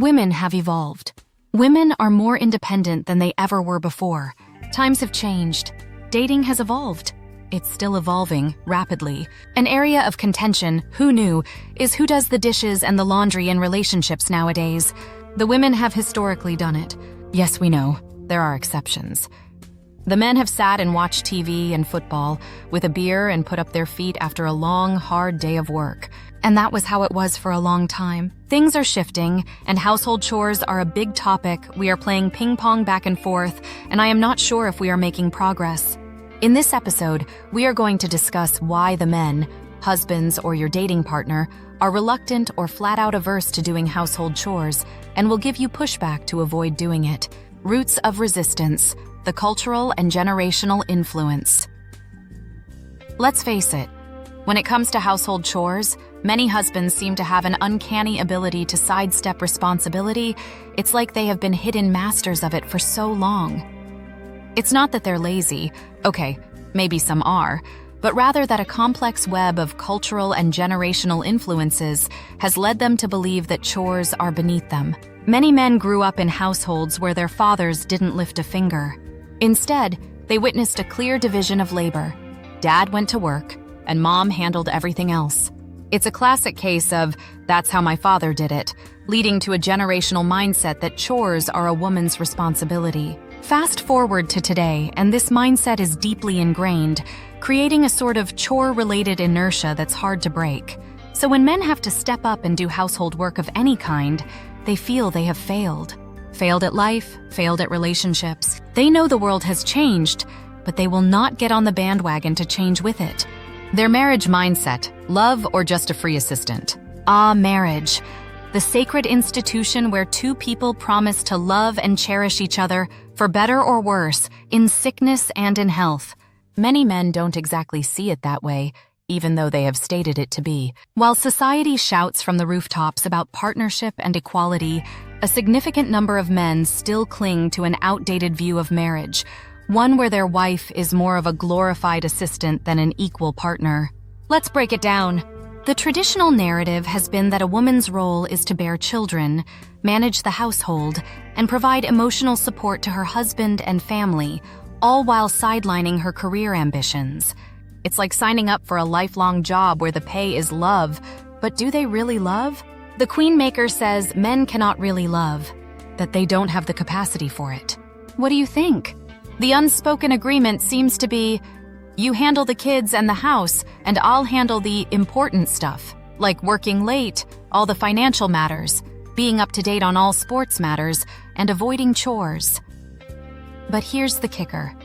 Women have evolved. Women are more independent than they ever were before. Times have changed. Dating has evolved. It's still evolving, rapidly. An area of contention, who knew, is who does the dishes and the laundry in relationships nowadays. The women have historically done it. Yes, we know. There are exceptions. The men have sat and watched TV and football with a beer and put up their feet after a long, hard day of work. And that was how it was for a long time. Things are shifting, and household chores are a big topic. We are playing ping pong back and forth, and I am not sure if we are making progress. In this episode, we are going to discuss why the men, husbands or your dating partner, are reluctant or flat out averse to doing household chores, and will give you pushback to avoid doing it. Roots of resistance, the cultural and generational influence. Let's face it, when it comes to household chores, many husbands seem to have an uncanny ability to sidestep responsibility. It's like they have been hidden masters of it for so long. It's not that they're lazy, okay, maybe some are, but rather that a complex web of cultural and generational influences has led them to believe that chores are beneath them. Many men grew up in households where their fathers didn't lift a finger. Instead, they witnessed a clear division of labor. Dad went to work, and mom handled everything else. It's a classic case of, that's how my father did it, leading to a generational mindset that chores are a woman's responsibility. Fast forward to today, and this mindset is deeply ingrained, creating a sort of chore-related inertia that's hard to break. So when men have to step up and do household work of any kind, they feel they have failed. Failed at life, failed at relationships. They know the world has changed, but they will not get on the bandwagon to change with it. Their marriage mindset, love or just a free assistant. Marriage. The sacred institution where two people promise to love and cherish each other, for better or worse, in sickness and in health. Many men don't exactly see it that way, even though they have stated it to be. While society shouts from the rooftops about partnership and equality, a significant number of men still cling to an outdated view of marriage, one where their wife is more of a glorified assistant than an equal partner. Let's break it down. The traditional narrative has been that a woman's role is to bear children, manage the household, and provide emotional support to her husband and family, all while sidelining her career ambitions. It's like signing up for a lifelong job where the pay is love, but do they really love? The Queenmaker says men cannot really love, that they don't have the capacity for it. What do you think? The unspoken agreement seems to be, you handle the kids and the house, and I'll handle the important stuff, like working late, all the financial matters, being up to date on all sports matters, and avoiding chores. But here's the kicker.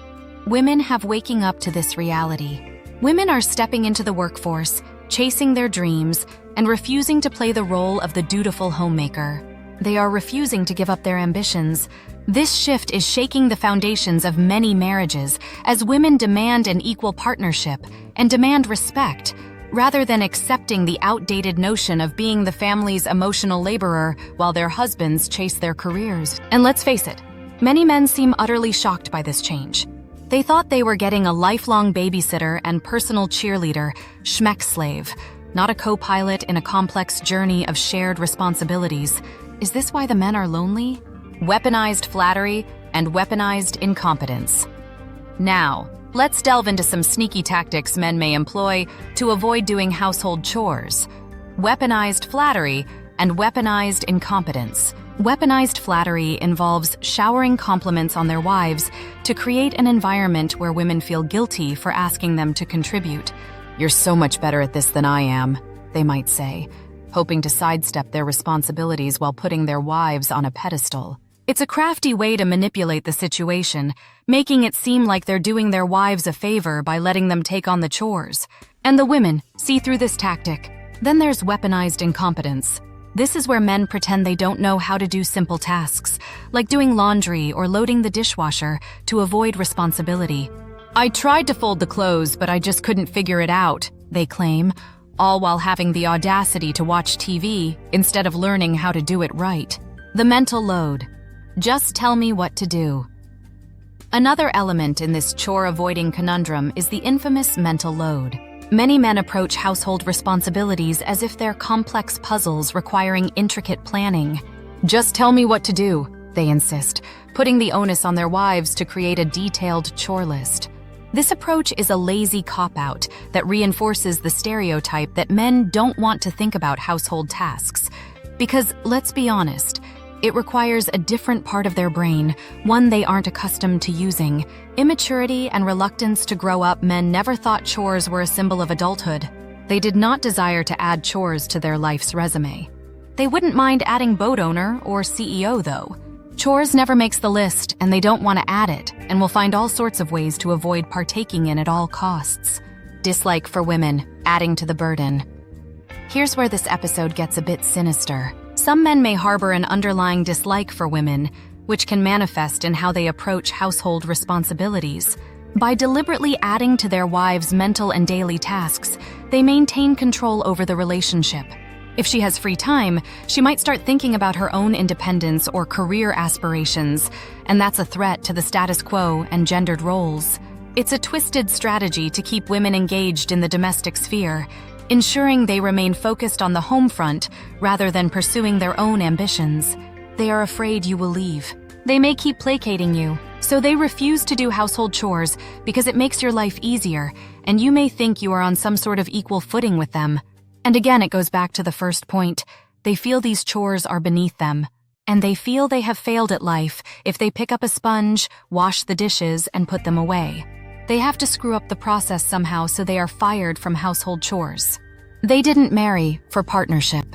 Women have waking up to this reality. Women are stepping into the workforce, chasing their dreams, and refusing to play the role of the dutiful homemaker. They are refusing to give up their ambitions. This shift is shaking the foundations of many marriages as women demand an equal partnership and demand respect, rather than accepting the outdated notion of being the family's emotional laborer while their husbands chase their careers. And let's face it, many men seem utterly shocked by this change. They thought they were getting a lifelong babysitter and personal cheerleader, schmeck slave, not a co-pilot in a complex journey of shared responsibilities. Is this why the men are lonely? Weaponized flattery and weaponized incompetence. Now, let's delve into some sneaky tactics men may employ to avoid doing household chores. Weaponized flattery and weaponized incompetence. Weaponized flattery involves showering compliments on their wives to create an environment where women feel guilty for asking them to contribute. You're so much better at this than I am, they might say, hoping to sidestep their responsibilities while putting their wives on a pedestal. It's a crafty way to manipulate the situation, making it seem like they're doing their wives a favor by letting them take on the chores. And the women see through this tactic. Then there's weaponized incompetence. This is where men pretend they don't know how to do simple tasks, like doing laundry or loading the dishwasher, to avoid responsibility. I tried to fold the clothes, but I just couldn't figure it out, they claim, all while having the audacity to watch TV instead of learning how to do it right. The mental load. Just tell me what to do. Another element in this chore-avoiding conundrum is the infamous mental load. Many men approach household responsibilities as if they're complex puzzles requiring intricate planning. Just tell me what to do, they insist, putting the onus on their wives to create a detailed chore list. This approach is a lazy cop-out that reinforces the stereotype that men don't want to think about household tasks. Because, let's be honest, it requires a different part of their brain, one they aren't accustomed to using. Immaturity and reluctance to grow up. Men never thought chores were a symbol of adulthood. They did not desire to add chores to their life's resume. They wouldn't mind adding boat owner or CEO, though. Chores never makes the list, and they don't want to add it, and will find all sorts of ways to avoid partaking in at all costs. Dislike for women, adding to the burden. Here's where this episode gets a bit sinister. Some men may harbor an underlying dislike for women, which can manifest in how they approach household responsibilities. By deliberately adding to their wives' mental and daily tasks, they maintain control over the relationship. If she has free time, she might start thinking about her own independence or career aspirations, and that's a threat to the status quo and gendered roles. It's a twisted strategy to keep women engaged in the domestic sphere, ensuring they remain focused on the home front rather than pursuing their own ambitions. They are afraid you will leave. They may keep placating you, so they refuse to do household chores because it makes your life easier, and you may think you are on some sort of equal footing with them. And again, it goes back to the first point. They feel these chores are beneath them, and they feel they have failed at life if they pick up a sponge, wash the dishes, and put them away. They have to screw up the process somehow, so they are fired from household chores. They didn't marry for partnership.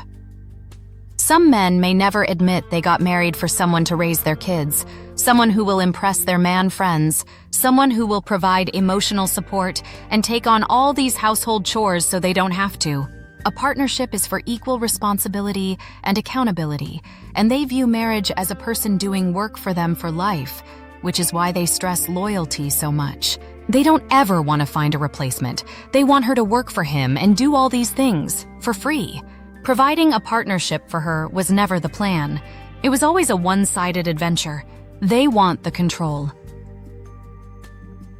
Some men may never admit they got married for someone to raise their kids, someone who will impress their man friends, someone who will provide emotional support and take on all these household chores so they don't have to. A partnership is for equal responsibility and accountability, and they view marriage as a person doing work for them for life, which is why they stress loyalty so much. They don't ever want to find a replacement. They want her to work for him and do all these things for free. Providing a partnership for her was never the plan. It was always a one-sided adventure. They want the control.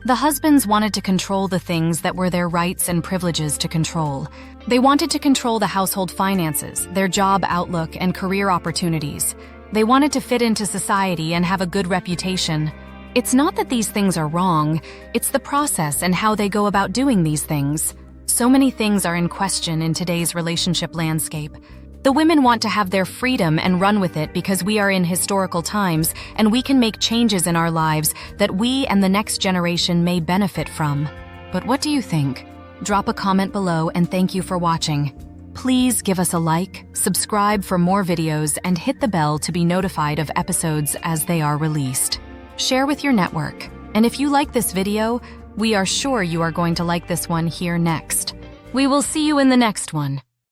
The husbands wanted to control the things that were their rights and privileges to control. They wanted to control the household finances, their job outlook, and career opportunities. They wanted to fit into society and have a good reputation. It's not that these things are wrong, it's the process and how they go about doing these things. So many things are in question in today's relationship landscape. The women want to have their freedom and run with it because we are in historical times and we can make changes in our lives that we and the next generation may benefit from. But what do you think? Drop a comment below and thank you for watching. Please give us a like, subscribe for more videos, and hit the bell to be notified of episodes as they are released. Share with your network. And if you like this video, we are sure you are going to like this one here next. We will see you in the next one.